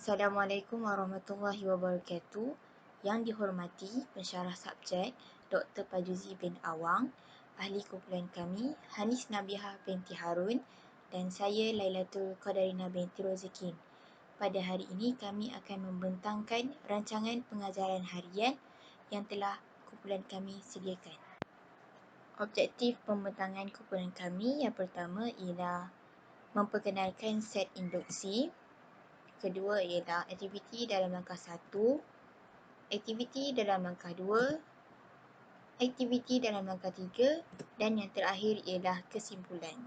Assalamualaikum warahmatullahi wabarakatuh. Yang dihormati pensyarah subjek Dr. Pajuzi bin Awang, ahli kumpulan kami Hanis Nabihah binti Harun dan saya Lailatul Qadarina binti Rozikin. Pada hari ini kami akan membentangkan rancangan pengajaran harian yang telah kumpulan kami sediakan. Objektif pembentangan kumpulan kami yang pertama ialah memperkenalkan set induksi. Kedua ialah aktiviti dalam langkah 1, aktiviti dalam langkah 2, aktiviti dalam langkah 3 dan yang terakhir ialah kesimpulan.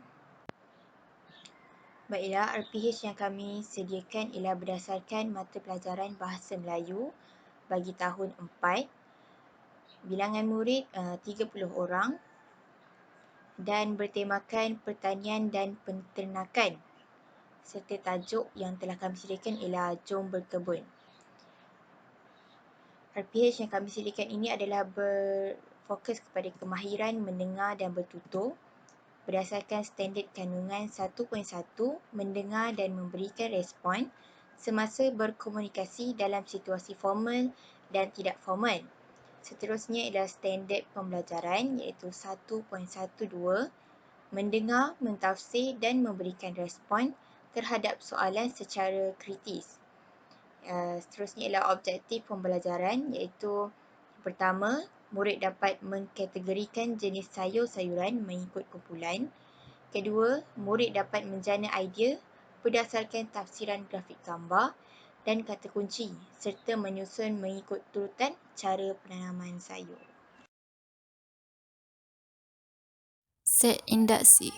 Baiklah, RPH yang kami sediakan ialah berdasarkan mata pelajaran Bahasa Melayu bagi tahun 4, bilangan murid 30 orang dan bertemakan pertanian dan penternakan serta tajuk yang telah kami sediakan ialah Jom Berkebun. RPH yang kami sediakan ini adalah berfokus kepada kemahiran mendengar dan bertutur berdasarkan standard kandungan 1.1 mendengar dan memberikan respon semasa berkomunikasi dalam situasi formal dan tidak formal. Seterusnya ialah standard pembelajaran iaitu 1.12 mendengar, mentafsir dan memberikan respon terhadap soalan secara kritis. Seterusnya ialah objektif pembelajaran iaitu pertama, murid dapat mengkategorikan jenis sayur-sayuran mengikut kumpulan. Kedua, murid dapat menjana idea berdasarkan tafsiran grafik gambar dan kata kunci serta menyusun mengikut turutan cara penanaman sayur. Set induksi.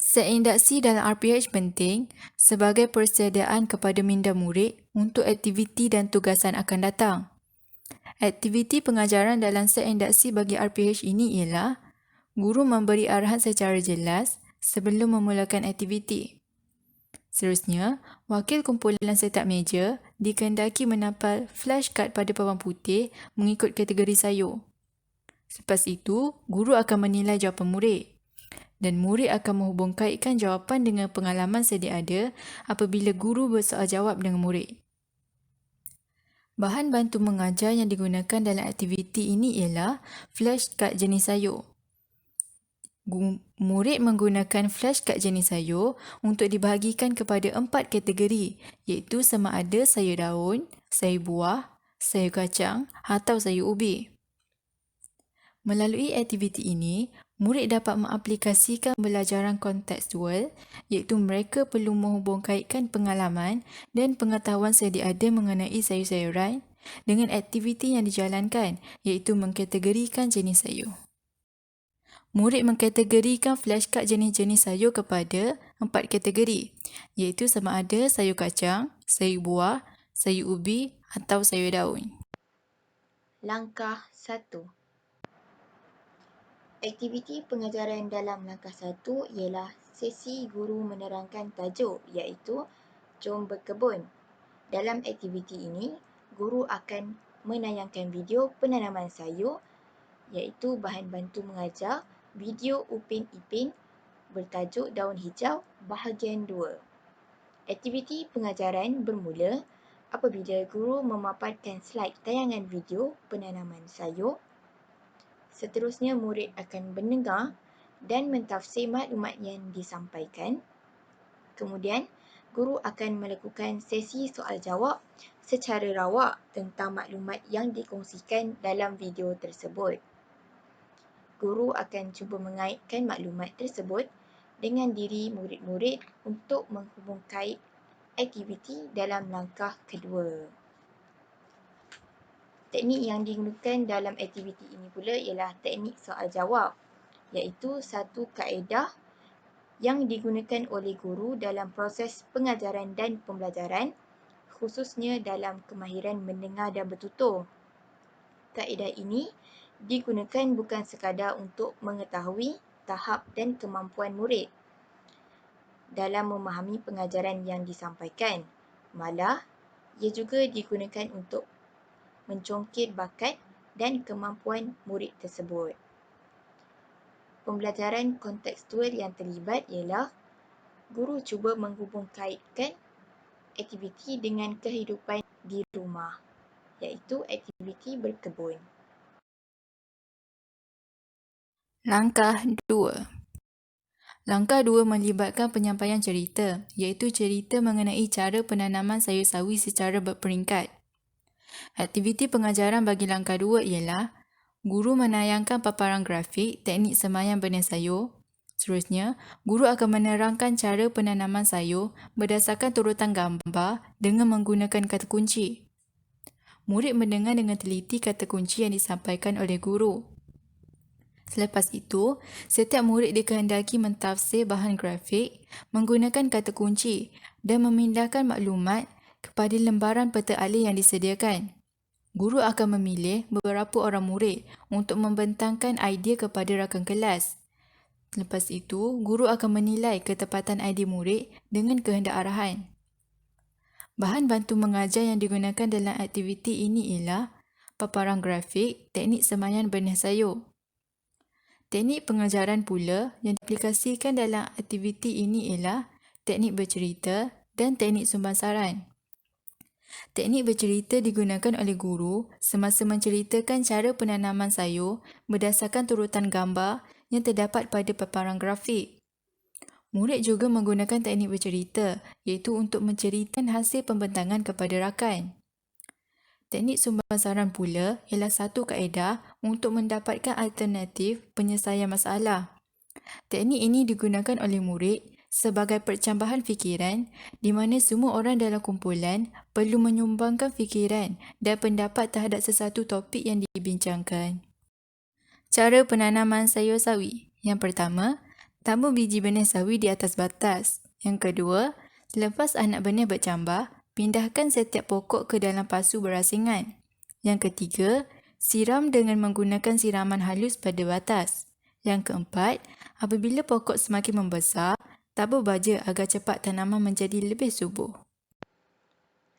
Set induksi dalam RPH penting sebagai persediaan kepada minda murid untuk aktiviti dan tugasan akan datang. Aktiviti pengajaran dalam set induksi bagi RPH ini ialah guru memberi arahan secara jelas sebelum memulakan aktiviti. Seterusnya, wakil kumpulan setap meja dikehendaki menampal flashcard pada papan putih mengikut kategori sayur. Selepas itu, guru akan menilai jawapan murid dan murid akan menghubungkaitkan jawapan dengan pengalaman sedia ada apabila guru bersoal jawab dengan murid. Bahan bantu mengajar yang digunakan dalam aktiviti ini ialah flashcard jenis sayur. Murid menggunakan flashcard jenis sayur untuk dibahagikan kepada 4 kategori iaitu sama ada sayur daun, sayur buah, sayur kacang atau sayur ubi. Melalui aktiviti ini, murid dapat mengaplikasikan pembelajaran kontekstual iaitu mereka perlu menghubungkaitkan pengalaman dan pengetahuan sedia ada mengenai sayur-sayuran dengan aktiviti yang dijalankan iaitu mengkategorikan jenis sayur. Murid mengkategorikan flashcard jenis-jenis sayur kepada 4 kategori iaitu sama ada sayur kacang, sayur buah, sayur ubi atau sayur daun. Langkah 1. Aktiviti pengajaran dalam langkah 1 ialah sesi guru menerangkan tajuk iaitu Jom Berkebun. Dalam aktiviti ini, guru akan menayangkan video penanaman sayur iaitu bahan bantu mengajar video Upin Ipin bertajuk Daun Hijau bahagian 2. Aktiviti pengajaran bermula apabila guru memaparkan slide tayangan video penanaman sayur. Seterusnya, murid akan mendengar dan mentafsir maklumat yang disampaikan. Kemudian, guru akan melakukan sesi soal jawab secara rawak tentang maklumat yang dikongsikan dalam video tersebut. Guru akan cuba mengaitkan maklumat tersebut dengan diri murid-murid untuk menghubungkait aktiviti dalam langkah kedua. Teknik yang digunakan dalam aktiviti ini pula ialah teknik soal jawab, iaitu satu kaedah yang digunakan oleh guru dalam proses pengajaran dan pembelajaran, khususnya dalam kemahiran mendengar dan bertutur. Kaedah ini digunakan bukan sekadar untuk mengetahui tahap dan kemampuan murid dalam memahami pengajaran yang disampaikan, malah ia juga digunakan untuk mencongkir bakat dan kemampuan murid tersebut. Pembelajaran kontekstual yang terlibat ialah guru cuba menghubungkaitkan aktiviti dengan kehidupan di rumah, iaitu aktiviti berkebun. Langkah 2. Langkah 2 melibatkan penyampaian cerita, iaitu cerita mengenai cara penanaman sayur sawi secara berperingkat. Aktiviti pengajaran bagi langkah 2 ialah guru menayangkan paparan grafik teknik semaian benih sayur. Seterusnya, guru akan menerangkan cara penanaman sayur berdasarkan turutan gambar dengan menggunakan kata kunci. Murid mendengar dengan teliti kata kunci yang disampaikan oleh guru. Selepas itu, setiap murid dikehendaki mentafsir bahan grafik menggunakan kata kunci dan memindahkan maklumat kepada lembaran peta alih yang disediakan. Guru akan memilih beberapa orang murid untuk membentangkan idea kepada rakan kelas. Lepas itu, guru akan menilai ketepatan idea murid dengan kehendak arahan. Bahan bantu mengajar yang digunakan dalam aktiviti ini ialah paparan grafik teknik semaian benih sayur. Teknik pengajaran pula yang diaplikasikan dalam aktiviti ini ialah teknik bercerita dan teknik sumbansaran. Teknik bercerita digunakan oleh guru semasa menceritakan cara penanaman sayur berdasarkan turutan gambar yang terdapat pada paparan grafik. Murid juga menggunakan teknik bercerita iaitu untuk menceritakan hasil pembentangan kepada rakan. Teknik sumbansaran pula ialah satu kaedah untuk mendapatkan alternatif penyelesaian masalah. Teknik ini digunakan oleh murid sebagai percambahan fikiran di mana semua orang dalam kumpulan perlu menyumbangkan fikiran dan pendapat terhadap sesuatu topik yang dibincangkan. Cara penanaman sayur sawi. Yang pertama, tabur biji benih sawi di atas batas. Yang kedua, selepas anak benih bercambah, pindahkan setiap pokok ke dalam pasu berasingan. Yang ketiga, siram dengan menggunakan siraman halus pada batas. Yang keempat, apabila pokok semakin membesar, tabur baja agar cepat tanaman menjadi lebih subur.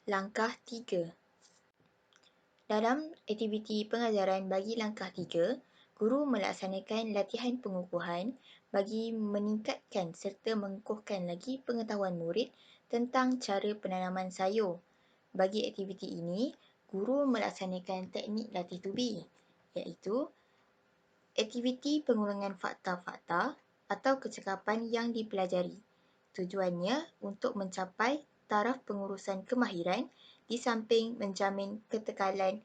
Langkah 3. Dalam aktiviti pengajaran bagi langkah 3, guru melaksanakan latihan pengukuhan bagi meningkatkan serta mengukuhkan lagi pengetahuan murid tentang cara penanaman sayur. Bagi aktiviti ini, guru melaksanakan teknik latih tubi, iaitu aktiviti pengulangan fakta-fakta atau kecakapan yang dipelajari. Tujuannya untuk mencapai taraf pengurusan kemahiran di samping menjamin ketekalan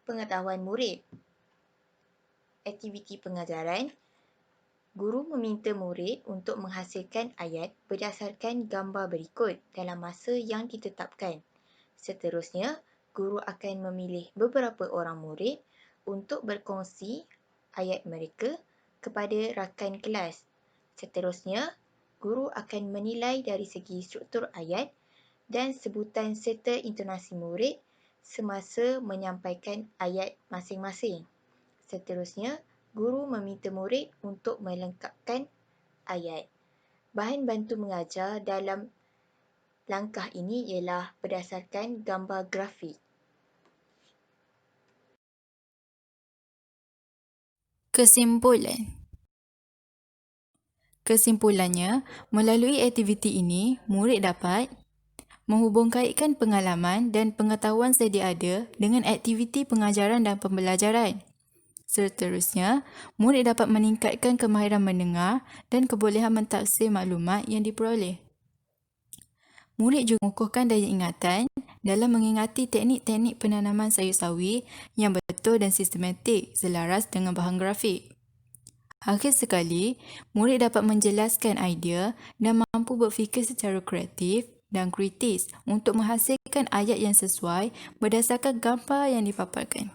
pengetahuan murid. Aktiviti pengajaran, guru meminta murid untuk menghasilkan ayat berdasarkan gambar berikut dalam masa yang ditetapkan. Seterusnya, guru akan memilih beberapa orang murid untuk berkongsi ayat mereka kepada rakan kelas. Seterusnya, guru akan menilai dari segi struktur ayat dan sebutan serta intonasi murid semasa menyampaikan ayat masing-masing. Seterusnya, guru meminta murid untuk melengkapkan ayat. Bahan bantu mengajar dalam langkah ini ialah berdasarkan gambar grafik. Kesimpulannya, melalui aktiviti ini, murid dapat menghubungkaitkan pengalaman dan pengetahuan sedia ada dengan aktiviti pengajaran dan pembelajaran. Seterusnya, murid dapat meningkatkan kemahiran mendengar dan kebolehan mentafsir maklumat yang diperoleh. Murid juga mengukuhkan daya ingatan dalam mengingati teknik-teknik penanaman sayur sawi yang betul dan sistematik selaras dengan bahan grafik. Akhir sekali, murid dapat menjelaskan idea dan mampu berfikir secara kreatif dan kritis untuk menghasilkan ayat yang sesuai berdasarkan gambar yang dipaparkan.